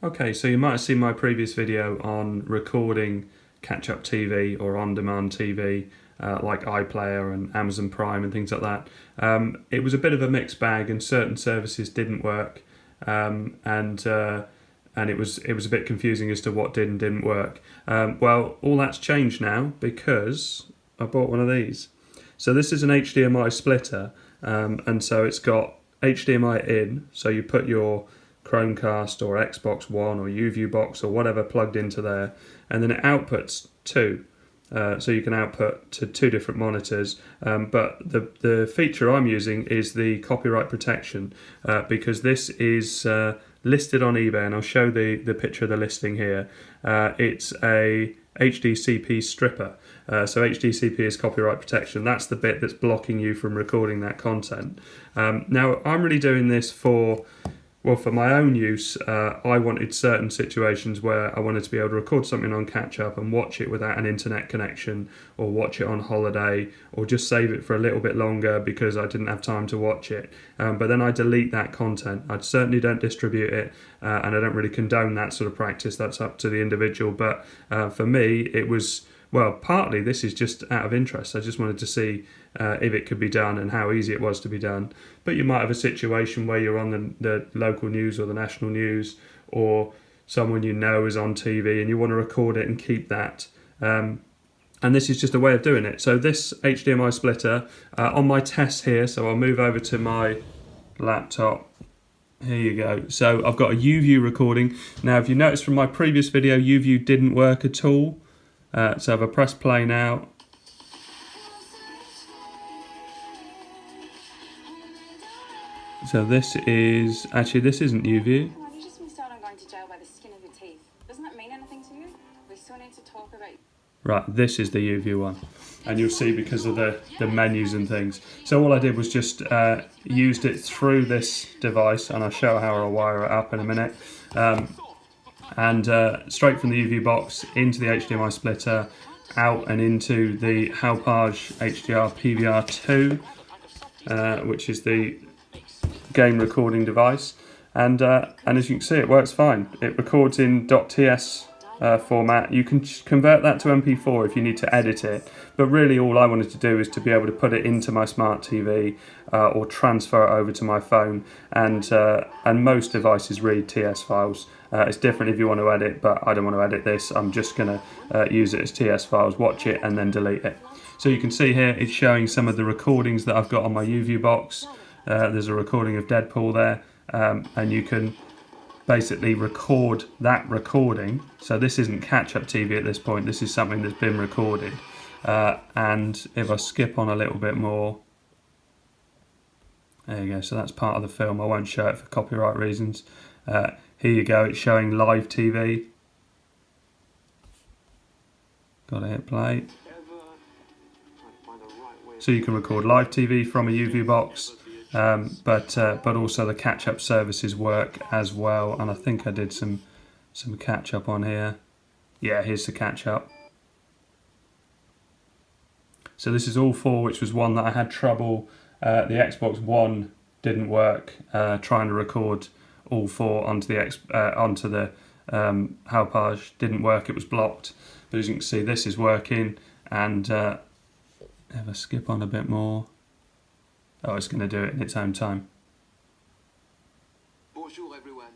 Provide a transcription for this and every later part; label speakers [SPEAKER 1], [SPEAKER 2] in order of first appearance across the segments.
[SPEAKER 1] Okay, so you might have seen my previous video on recording Catchup TV or on-demand TV like iPlayer and Amazon Prime and things like that. It was a bit of a mixed bag, and certain services didn't work, and it was a bit confusing as to what did and didn't work. Well, all that's changed now because I bought one of these. So this is an HDMI splitter, and so it's got HDMI in, so you put your Chromecast or Xbox One or UView box or whatever plugged into there, and then it outputs two. So you can output to two different monitors, but the feature I'm using is the copyright protection, because this is listed on eBay, and I'll show the picture of the listing here. It's a HDCP stripper. So HDCP is copyright protection. That's the bit that's blocking you from recording that content. Now, I'm really doing this for my own use. I wanted certain situations where I wanted to be able to record something on Catchup and watch it without an internet connection, or watch it on holiday, or just save it for a little bit longer because I didn't have time to watch it. But then I delete that content. I certainly don't distribute it, and I don't really condone that sort of practice. That's up to the individual. But for me, it was, well, partly this is just out of interest. I just wanted to see if it could be done and how easy it was to be done. But you might have a situation where you're on the local news or the national news, or someone you know is on TV and you want to record it and keep that. And this is just a way of doing it. So this HDMI splitter, on my test here, so I'll move over to my laptop. Here you go. So I've got a UView recording. Now, if you notice from my previous video, UView didn't work at all. So if I press play now, so this isn't UView.
[SPEAKER 2] You just missed out on going to jail by the skin of your teeth. Doesn't that mean anything to you? We still need to talk about...
[SPEAKER 1] Right, this is the UView one. And you'll see because of the menus and things. So all I did was just used it through this device, and I'll show how I'll wire it up in a minute. And straight from the UView box into the HDMI splitter, out and into the Halpage HDR PVR2, which is the game recording device, and as you can see, it works fine. It records in .ts format. You can convert that to MP4 if you need to edit it, but really all I wanted to do is to be able to put it into my smart TV or transfer it over to my phone, and most devices read TS files. It's different if you want to edit, but I don't want to edit this. I'm just going to use it as TS files, watch it and then delete it. So you can see here it's showing some of the recordings that I've got on my UView box. There's a recording of Deadpool there, and you can basically record that recording. So this isn't Catchup TV at this point, this is something that's been recorded. And if I skip on a little bit more, there you go, so that's part of the film. I won't show it for copyright reasons. Here you go, it's showing live TV. Gotta hit play. So you can record live TV from a UView box. But also the Catchup services work as well, and I think I did some Catchup on here. Yeah, here's the Catchup. So this is all four, which was one that I had trouble. The Xbox One didn't work. Trying to record all four onto the Halpage didn't work. It was blocked. But as you can see, this is working. And if I skip on a bit more. Oh, it's going to do it in its own time.
[SPEAKER 3] Bonjour everyone.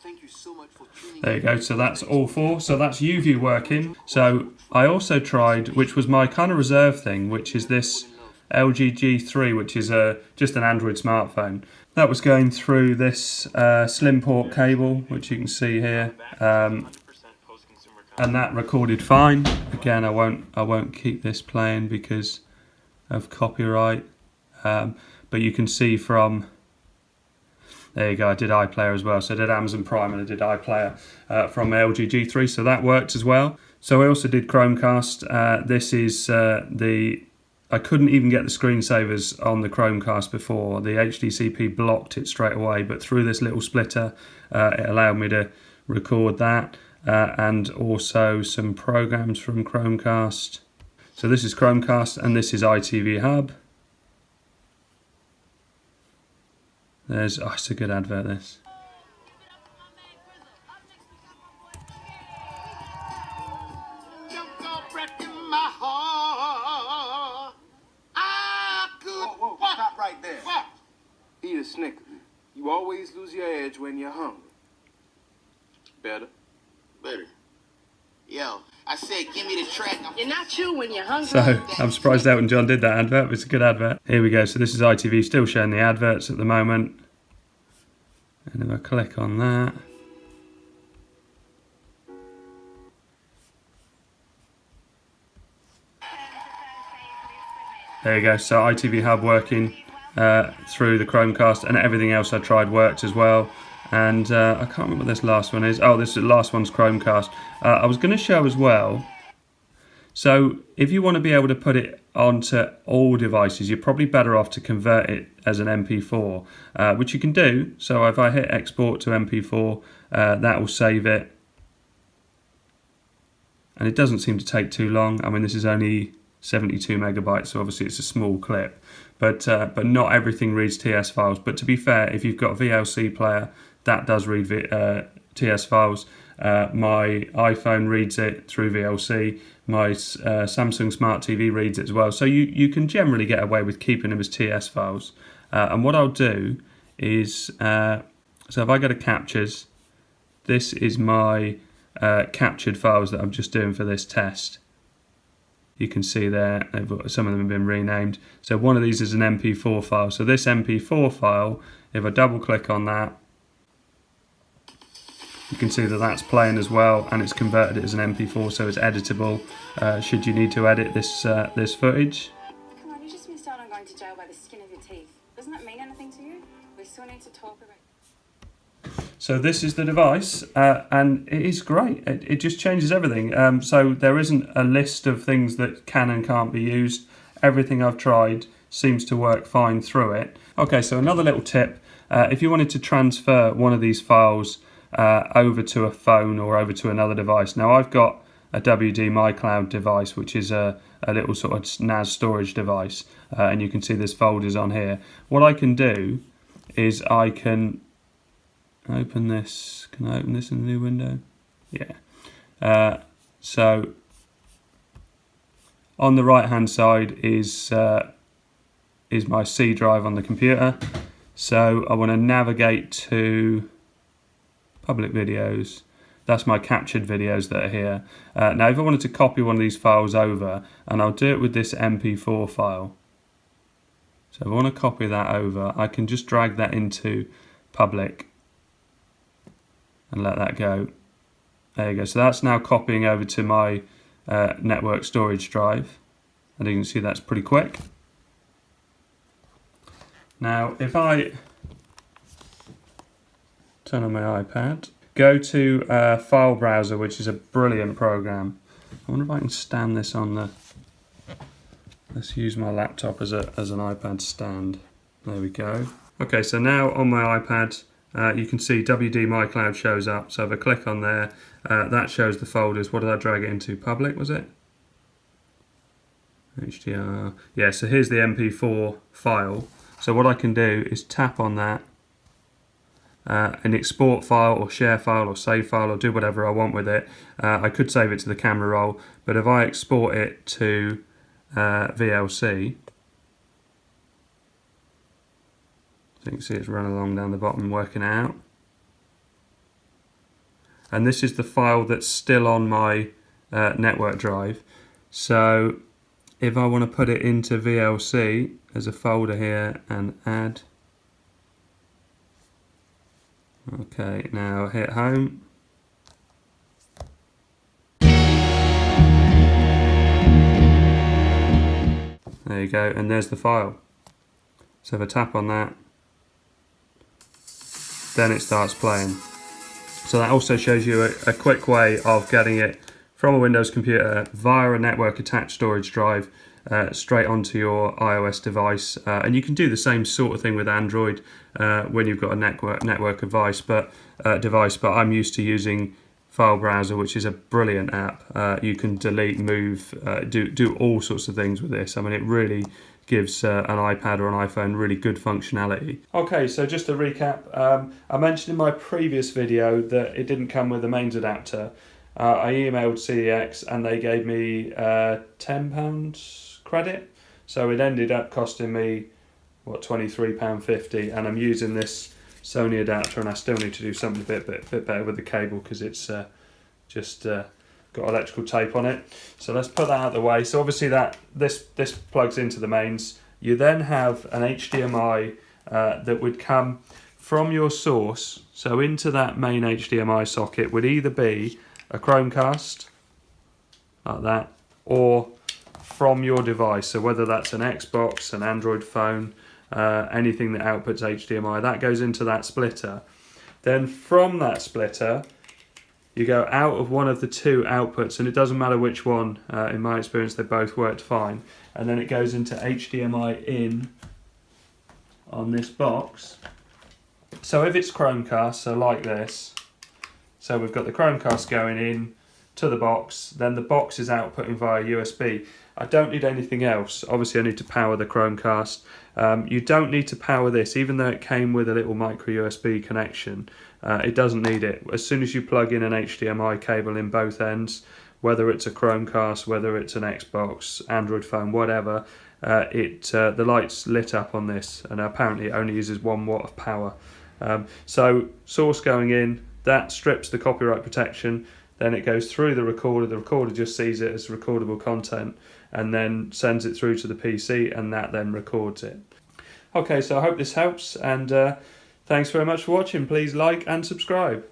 [SPEAKER 3] Thank you so much for tuning in.
[SPEAKER 1] There you go, so that's all four. So that's UView working. So I also tried, which was my kind of reserve thing, which is this LG G3, which is just an Android smartphone. That was going through this slim port cable, which you can see here. And that recorded fine. Again, I won't keep this playing because of copyright. But you can see from, there you go, I did iPlayer as well. So I did Amazon Prime and I did iPlayer from LG G3, so that worked as well. So I also did Chromecast. This is I couldn't even get the screensavers on the Chromecast before. The HDCP blocked it straight away, but through this little splitter, it allowed me to record that, and also some programs from Chromecast. So this is Chromecast and this is ITV Hub. There's, oh, it's a good advert, this.
[SPEAKER 3] snicker. You always lose your edge when you're hungry. Better?
[SPEAKER 4] Better. Yo, I said, give me the track.
[SPEAKER 5] You're not you when you're hungry.
[SPEAKER 1] So I'm surprised Elton John did that advert. It's a good advert. Here we go. So this is ITV still showing the adverts at the moment. And if I click on that. There you go. So ITV Hub working through the Chromecast, and everything else I tried worked as well. And I can't remember what this last one is. Oh, this last one's Chromecast. I was going to show as well. So if you want to be able to put it onto all devices, you're probably better off to convert it as an MP4, which you can do. So if I hit export to MP4, that will save it. And it doesn't seem to take too long. I mean, this is only 72 megabytes, so obviously it's a small clip. But not everything reads TS files. But to be fair, if you've got a VLC player, that does read TS files. My iPhone reads it through VLC. My Samsung Smart TV reads it as well. So you can generally get away with keeping them as TS files. And what I'll do is, so if I go to captures, this is my captured files that I'm just doing for this test. You can see there, some of them have been renamed. So one of these is an MP4 file. So this MP4 file, if I double click on that, you can see that that's playing as well, and it's converted it as an MP4, so it's editable should you need to edit this this footage.
[SPEAKER 2] Come on, you just missed out on going to jail by the skin of your teeth. Doesn't that mean anything to you? We still need to talk about...
[SPEAKER 1] So this is the device, and it is great. It just changes everything. So there isn't a list of things that can and can't be used. Everything I've tried seems to work fine through it. Okay, so another little tip. If you wanted to transfer one of these files over to a phone or over to another device. Now I've got a WD MyCloud device, which is a little sort of NAS storage device, and you can see there's folders on here. What I can do is I can open this. Can I open this in a new window? Yeah. So on the right hand side is my C drive on the computer. So I want to navigate to public videos. That's my captured videos that are here. Now if I wanted to copy one of these files over, and I'll do it with this MP4 file. So if I want to copy that over, I can just drag that into public and let that go. There you go. So that's now copying over to my network storage drive. And you can see that's pretty quick. Now if I turn on my iPad, go to File Browser, which is a brilliant program. I wonder if I can stand this on the... Let's use my laptop as an iPad stand. There we go. Okay, so now on my iPad, you can see WD MyCloud shows up. So if I click on there, that shows the folders. What did I drag it into? Public, was it? HDR. Yeah, so here's the MP4 file. So what I can do is tap on that, an export file or share file or save file, or do whatever I want with it. I could save it to the camera roll, but if I export it to VLC, so you can see it's running along down the bottom working out. And this is the file that's still on my network drive. So if I want to put it into VLC, there's a folder here, and add. Okay, now hit home. There you go, and there's the file. So if I tap on that, then it starts playing. So that also shows you a quick way of getting it from a Windows computer via a network attached storage drive straight onto your iOS device. And you can do the same sort of thing with Android when you've got a network device, but I'm used to using File Browser, which is a brilliant app. You can delete, move, do all sorts of things with this. I mean, it really gives an iPad or an iPhone really good functionality. Okay, so just to recap, I mentioned in my previous video that it didn't come with a mains adapter. I emailed CEX and they gave me £10 credit, so it ended up costing me £23.50, and I'm using this Sony adapter, and I still need to do something a bit better with the cable because it's just got electrical tape on it. So let's put that out of the way. So obviously this plugs into the mains. You then have an HDMI that would come from your source. So into that main HDMI socket would either be a Chromecast, like that, or from your device. So whether that's an Xbox, an Android phone, anything that outputs HDMI, that goes into that splitter. Then from that splitter, you go out of one of the two outputs, and it doesn't matter which one. In my experience, they both worked fine. And then it goes into HDMI in on this box. So if it's Chromecast, so like this, so we've got the Chromecast going in to the box, then the box is outputting via USB. I don't need anything else. Obviously I need to power the Chromecast. You don't need to power this, even though it came with a little micro USB connection. It doesn't need it. As soon as you plug in an HDMI cable in both ends, whether it's a Chromecast, whether it's an Xbox, Android phone, whatever, the light's lit up on this, and apparently it only uses 1 watt of power. So source going in, that strips the copyright protection, then it goes through the recorder just sees it as recordable content and then sends it through to the PC, and that then records it. Okay, so I hope this helps, and thanks very much for watching. Please like and subscribe.